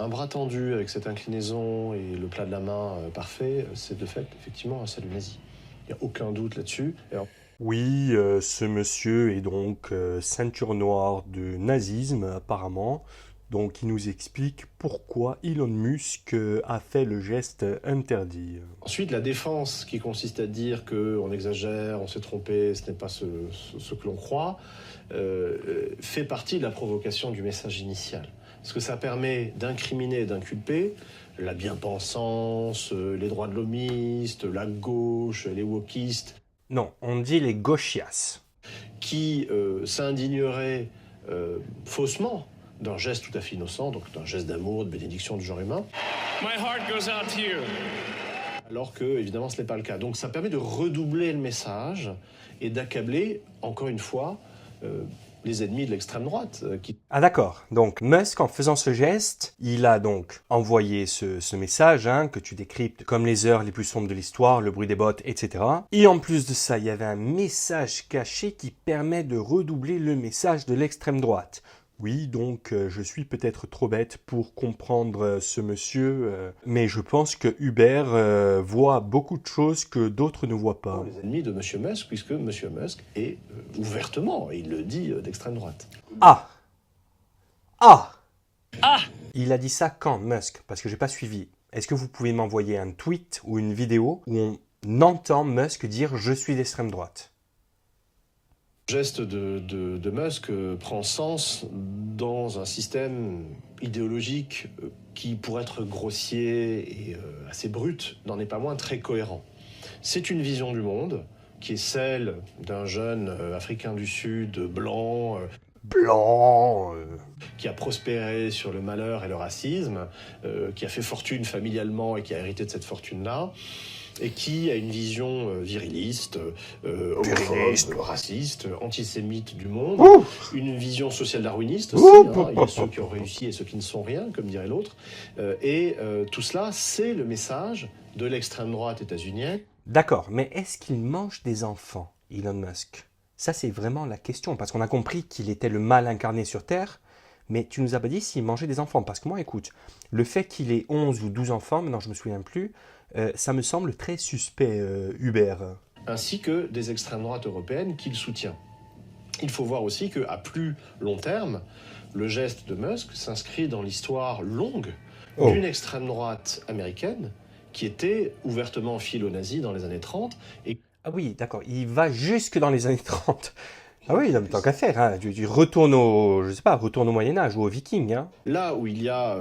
un bras tendu avec cette inclinaison et le plat de la main parfait, c'est de fait effectivement un salut nazi. Il n'y a aucun doute là-dessus. Alors, Oui, ce monsieur est donc ceinture noire de nazisme apparemment. Donc il nous explique pourquoi Elon Musk a fait le geste interdit. ensuite, la défense qui consiste à dire qu'on exagère, on s'est trompé, ce n'est pas ce que l'on croit, fait partie de la provocation du message initial. Parce que ça permet d'incriminer et d'inculper la bien-pensance, les droits de l'homiste, la gauche, les wokistes, Non, on dit les gauchias. qui s'indigneraient faussement d'un geste tout à fait innocent, donc d'un geste d'amour, de bénédiction du genre humain. My heart goes out to you. Alors que, évidemment, ce n'est pas le cas. Donc ça permet de redoubler le message et d'accabler, encore une fois, les ennemis de l'extrême droite. Ah d'accord, donc Musk en faisant ce geste, il a donc envoyé ce message que tu décryptes comme les heures les plus sombres de l'histoire, le bruit des bottes, etc. Et en plus de ça, il y avait un message caché qui permet de redoubler le message de l'extrême droite. Oui, donc je suis peut-être trop bête pour comprendre ce monsieur, mais je pense que Hubert voit beaucoup de choses que d'autres ne voient pas. Les ennemis de M. Musk, puisque M. Musk est ouvertement, et il le dit, d'extrême droite. Ah! Ah! Ah! Il a dit ça quand, Musk? Parce que j'ai pas suivi. Est-ce que vous pouvez m'envoyer un tweet ou une vidéo où on entend Musk dire « je suis d'extrême droite » ? Le geste de Musk prend sens dans un système idéologique qui, pour être grossier et assez brut, n'en est pas moins très cohérent. C'est une vision du monde qui est celle d'un jeune africain du Sud, blanc, qui a prospéré sur le malheur et le racisme, qui a fait fortune familialement et qui a hérité de cette fortune-là, et qui a une vision viriliste, homophobe, raciste, antisémite du monde, une vision social-darwiniste aussi, il y a ceux qui ont réussi et ceux qui ne sont rien, comme dirait l'autre, et tout cela, c'est le message de l'extrême droite états-unienne. D'accord, mais est-ce qu'il mange des enfants, Elon Musk? Ça, c'est vraiment la question, parce qu'on a compris qu'il était le mal incarné sur Terre, mais tu nous as pas dit s'il mangeait des enfants. Parce que moi, écoute, le fait qu'il ait 11 ou 12 enfants, maintenant je me souviens plus, ça me semble très suspect, Hubert. Ainsi que des extrêmes droites européennes qu'il soutient. Il faut voir aussi qu'à plus long terme, le geste de Musk s'inscrit dans l'histoire longue d'une extrême droite américaine qui était ouvertement philo-nazie dans les années 30 et Ah oui, d'accord, il va jusque dans les années 30. Ah oui, tant qu'à faire, tu retournes au, je sais pas, retourne au Moyen-Âge ou aux Vikings. Là où il y a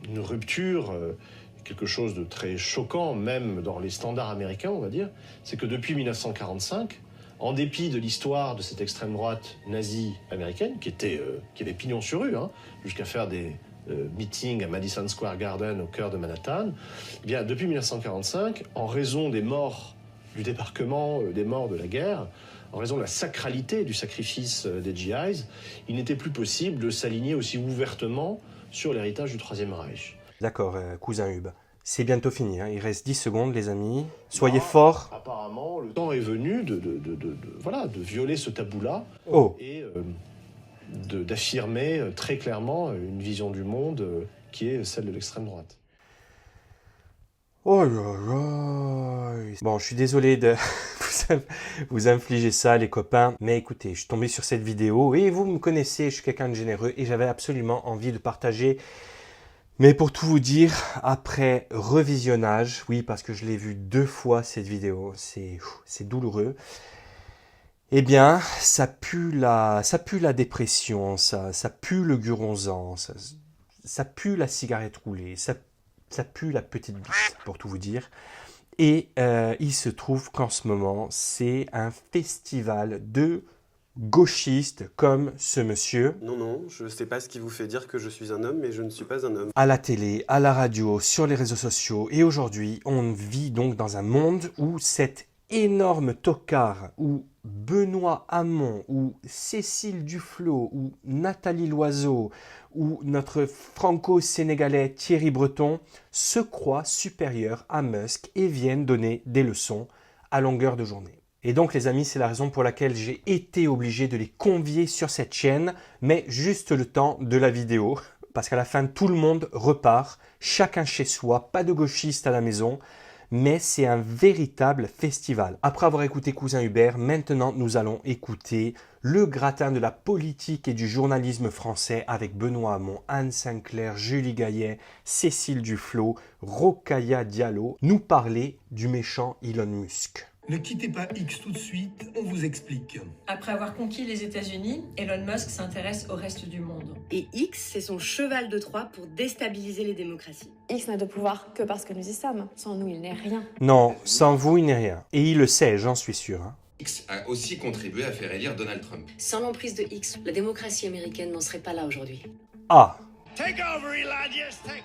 une rupture, quelque chose de très choquant, même dans les standards américains, on va dire, c'est que depuis 1945, en dépit de l'histoire de cette extrême droite nazie américaine, qui avait pignon sur rue, jusqu'à faire des meetings à Madison Square Garden au cœur de Manhattan, eh bien, depuis 1945, en raison des morts du débarquement, des morts de la guerre, en raison de la sacralité du sacrifice des GIs, il n'était plus possible de s'aligner aussi ouvertement sur l'héritage du Troisième Reich. D'accord, cousin Hub. C'est bientôt fini, il reste 10 secondes, les amis. Soyez forts. Apparemment, le temps est venu de violer ce tabou-là et d'affirmer très clairement une vision du monde qui est celle de l'extrême droite. Oh là là. Bon, je suis désolé de vous infliger ça, les copains. Mais écoutez, je suis tombé sur cette vidéo et vous me connaissez, je suis quelqu'un de généreux et j'avais absolument envie de partager. Mais pour tout vous dire, après revisionnage, oui, parce que je l'ai vu 2 fois cette vidéo, c'est douloureux. Eh bien, ça pue la dépression, ça pue le guronzan, ça pue la cigarette roulée, ça pue la petite bite, pour tout vous dire. Et il se trouve qu'en ce moment, c'est un festival de gauchistes comme ce monsieur. Non, je ne sais pas ce qui vous fait dire que je suis un homme, mais je ne suis pas un homme. À la télé, à la radio, sur les réseaux sociaux. Et aujourd'hui, on vit donc dans un monde où cet énorme tocard, où Benoît Hamon, ou Cécile Duflot, ou Nathalie Loiseau, ou notre franco-sénégalais Thierry Breton se croient supérieurs à Musk et viennent donner des leçons à longueur de journée. Et donc les amis, c'est la raison pour laquelle j'ai été obligé de les convier sur cette chaîne, mais juste le temps de la vidéo, parce qu'à la fin, tout le monde repart, chacun chez soi, pas de gauchistes à la maison, mais c'est un véritable festival. Après avoir écouté Cousin Hubert, maintenant nous allons écouter le gratin de la politique et du journalisme français avec Benoît Hamon, Anne Sinclair, Julie Gaillet, Cécile Duflot, Rokhaya Diallo, nous parler du méchant Elon Musk. Ne quittez pas X tout de suite, on vous explique. Après avoir conquis les États-Unis, Elon Musk s'intéresse au reste du monde. Et X, c'est son cheval de Troie pour déstabiliser les démocraties. X n'a de pouvoir que parce que nous y sommes. Sans nous, il n'est rien. Non, sans vous, il n'est rien. Et il le sait, j'en suis sûr. X a aussi contribué à faire élire Donald Trump. Sans l'emprise de X, la démocratie américaine n'en serait pas là aujourd'hui. Ah, Take over, Elon, yes, take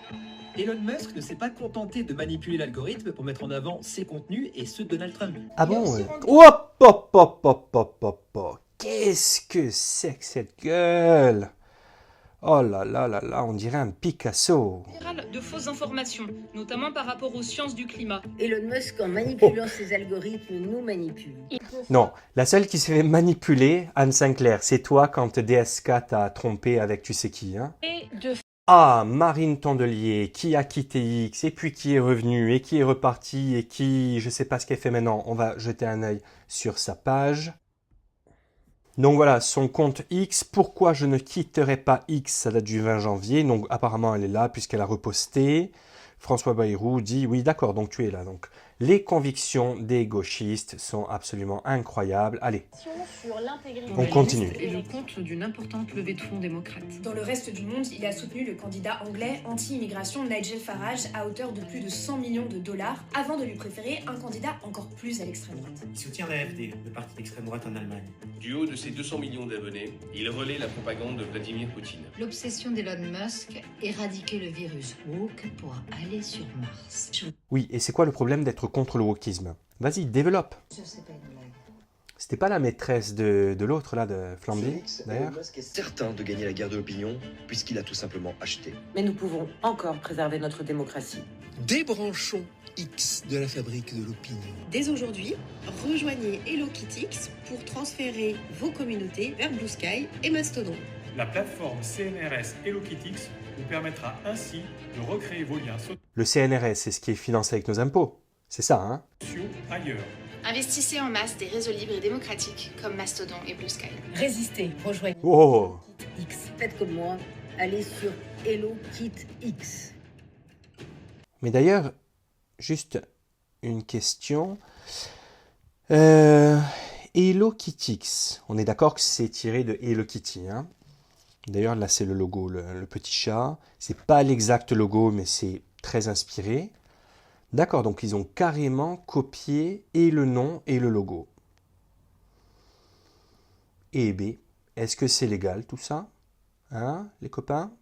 Elon Musk ne s'est pas contenté de manipuler l'algorithme pour mettre en avant ses contenus et ceux de Donald Trump. ah bon hop, hop, hop, hop, hop, hop, hop. Qu'est-ce que c'est que cette gueule? Oh là là là là, on dirait un Picasso. De fausses informations, notamment par rapport aux sciences du climat. Elon Musk, en manipulant ses algorithmes, nous manipule. Non, la seule qui s'est fait manipuler, Anne Sinclair, c'est toi quand DSK t'a trompé avec tu sais qui, hein? Et de Ah, Marine Tondelier, qui a quitté X, et puis qui est revenu, et qui est reparti, et qui, je sais pas ce qu'elle fait maintenant, on va jeter un œil sur sa page. Donc voilà, son compte X, pourquoi je ne quitterai pas X, ça date du 20 janvier, donc apparemment elle est là puisqu'elle a reposté. François Bayrou dit, oui d'accord, donc tu es là. Donc les convictions des gauchistes sont absolument incroyables. Allez, on continue. et le compte d'une importante levée de fonds démocrate. Dans le reste du monde, il a soutenu le candidat anglais anti-immigration Nigel Farage à hauteur de plus de 100 millions de dollars avant de lui préférer un candidat encore plus à l'extrême droite. Il soutient l'AfD, le parti d'extrême droite en Allemagne. Du haut de ses 200 millions d'abonnés, il relaie la propagande de Vladimir Poutine. L'obsession d'Elon Musk, éradiquer le virus woke pour aller sur Mars. Oui, et c'est quoi le problème d'être contre le wokisme? Vas-y, développe. Je sais pas une blague. C'était pas la maîtresse de l'autre là, de Flambé, d'ailleurs? Elon Musk est certain de gagner la guerre de l'opinion puisqu'il a tout simplement acheté. Mais nous pouvons encore préserver notre démocratie. Débranchons X de la fabrique de l'opinion. Dès aujourd'hui, rejoignez HelloKittyX pour transférer vos communautés vers Blue Sky et Mastodon. La plateforme CNRS HelloKittyX vous permettra ainsi de recréer vos liens Le CNRS, c'est ce qui est financé avec nos impôts. C'est ça, hein? sociaux ailleurs. Investissez en masse des réseaux libres et démocratiques comme Mastodon et Blue Sky. Résistez, rejoignez Oh! X. Faites comme moi, allez sur HelloKittyX. Mais d'ailleurs, juste une question. Hello Kittyx. On est d'accord que c'est tiré de Hello Kitty, hein? D'ailleurs, là, c'est le logo, le petit chat. C'est pas l'exact logo, mais c'est très inspiré. D'accord, donc ils ont carrément copié et le nom et le logo. Et B, est-ce que c'est légal tout ça? Hein, les copains?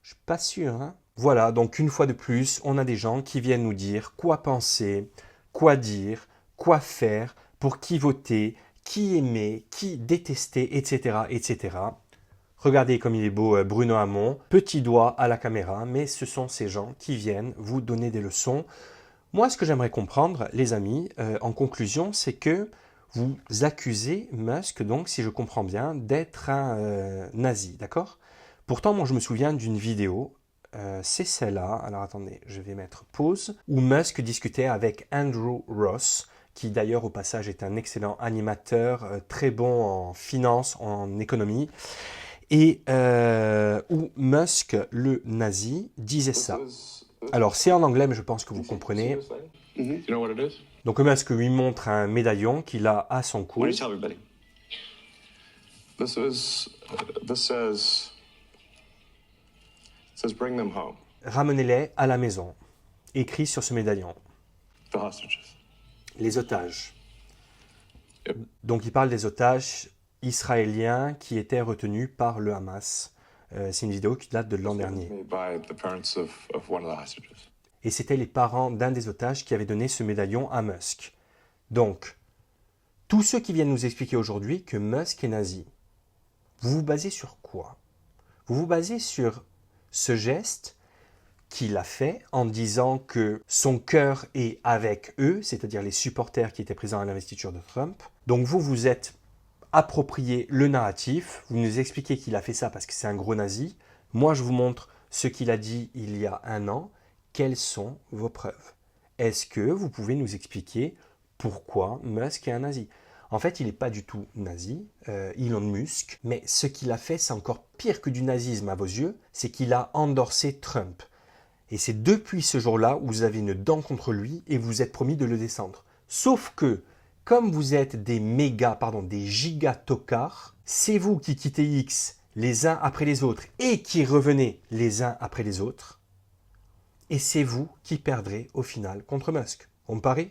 Je suis pas sûr, hein? Voilà, donc une fois de plus, on a des gens qui viennent nous dire quoi penser, quoi dire, quoi faire, pour qui voter, qui aimer, qui détester, etc., etc. Regardez comme il est beau Bruno Hamon, petit doigt à la caméra, mais ce sont ces gens qui viennent vous donner des leçons. Moi, ce que j'aimerais comprendre, les amis, en conclusion, c'est que vous accusez Musk, donc, si je comprends bien, d'être un nazi, d'accord? Pourtant, moi, je me souviens d'une vidéo, c'est celle-là, alors attendez, je vais mettre pause, où Musk discutait avec Andrew Ross, qui d'ailleurs, au passage, est un excellent animateur, très bon en finance, en économie, et où Musk, le nazi, disait ça. Alors, c'est en anglais, mais je pense que vous comprenez. Donc, Musk lui montre un médaillon qu'il a à son cou. Ramenez-les à la maison. Écrit sur ce médaillon. Les otages. Donc, il parle des otages israéliens qui étaient retenus par le Hamas. C'est une vidéo qui date de l'an dernier. Et c'était les parents d'un des otages qui avaient donné ce médaillon à Musk. Donc, tous ceux qui viennent nous expliquer aujourd'hui que Musk est nazi, vous vous basez sur quoi? Vous vous basez sur ce geste qu'il a fait en disant que son cœur est avec eux, c'est-à-dire les supporters qui étaient présents à l'investiture de Trump. Donc vous vous êtes approprié le narratif, vous nous expliquez qu'il a fait ça parce que c'est un gros nazi. Moi, je vous montre ce qu'il a dit il y a un an, quelles sont vos preuves? Est-ce que vous pouvez nous expliquer pourquoi Musk est un nazi? En fait, il n'est pas du tout nazi, Elon Musk, mais ce qu'il a fait, c'est encore pire que du nazisme à vos yeux, c'est qu'il a endorsé Trump. Et c'est depuis ce jour-là où vous avez une dent contre lui et vous êtes promis de le descendre. Sauf que, comme vous êtes des gigatocards, c'est vous qui quittez X les uns après les autres et qui revenez les uns après les autres. Et c'est vous qui perdrez au final contre Musk. On me parie ?